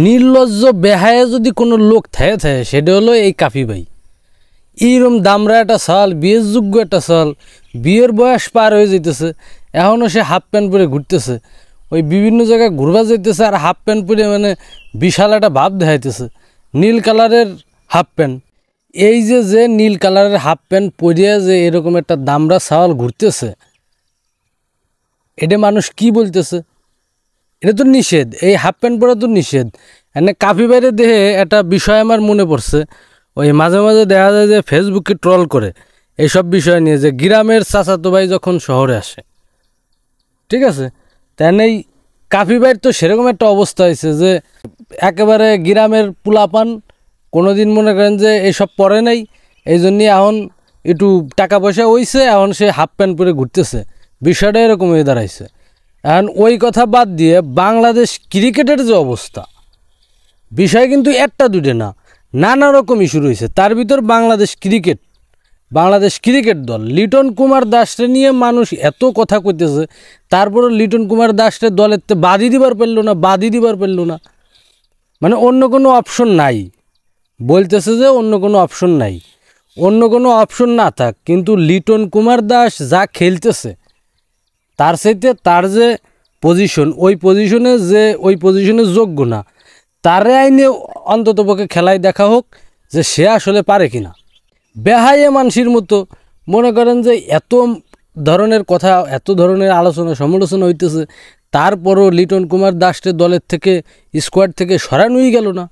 নির্লজ্জ বেহায়া যদি কোনো লোক থাকে সেটা হলো এই কাফি ভাই। এইরকম দামরা একটা সাল, বিয়ের যোগ্য একটা সাল, বিয়ের বয়স পার হয়ে যেতেছে, এখনও সে হাফ প্যান্ট পরে ঘুরতেছে, ওই বিভিন্ন জায়গায় ঘুরবা যাইতেছে আর হাফ প্যান্ট পরে মানে বিশাল একটা ভাব দেখাইতেছে, নীল কালারের হাফ প্যান্ট। এই যে নীল কালারের হাফ প্যান্ট পরিয়া যে এরকম একটা দামরা সাওয়াল ঘুরতেছে, এটা মানুষ কি বলতেছে? এটা তো নিষেধ, এই হাফ প্যান্ট পরা তো নিষেধ। এনে কাফি বাইরে দেহে একটা বিষয় আমার মনে পড়ছে, ওই মাঝে মাঝে দেখা যায় যে ফেসবুকে ট্রল করে এইসব বিষয় নিয়ে, যে গ্রামের চাচাতো ভাই যখন শহরে আসে, ঠিক আছে, তেন এই কাফি বাইর তো সেরকম একটা অবস্থা হয়েছে যে একেবারে গ্রামের পোলাপান কোনোদিন মনে করেন যে এইসব পরে নাই, এই জন্যই এখন একটু টাকা পয়সা হইছে, এখন সে হাফ প্যান্ট পরে ঘুরতেছে, বিষয়টা এরকম হয়ে দাঁড়াইছে। এখন ওই কথা বাদ দিয়ে বাংলাদেশ ক্রিকেটের যে অবস্থা, বিষয় কিন্তু একটা দুটো না, নানা রকম ইস্যু রয়েছে। তার ভিতর বাংলাদেশ ক্রিকেট দল, লিটন কুমার দাসকে নিয়ে মানুষ এত কথা কইতেছে, তারপরে লিটন কুমার দাসকে দলের বাদই দিবার পারল না, মানে অন্য কোনো অপশন নাই, বলতেছে যে অন্য কোনো অপশন নাই। অন্য কোনো অপশন না থাক, কিন্তু লিটন কুমার দাস যা খেলতেছে তার সাথে তার যে পজিশন, ওই পজিশনে যোগ্য না, তারে আইনে অন্ততপক্ষে খেলায় দেখা হোক যে সে আসলে পারে কিনা। বেহায়ে মানুষের মতো মনে করেন যে এত ধরনের কথা, এত ধরনের আলোচনা সমালোচনা হইতেছে, তারপরও লিটন কুমার দাসকে দলের থেকে, স্কোয়াড থেকে সরানোই গেল না।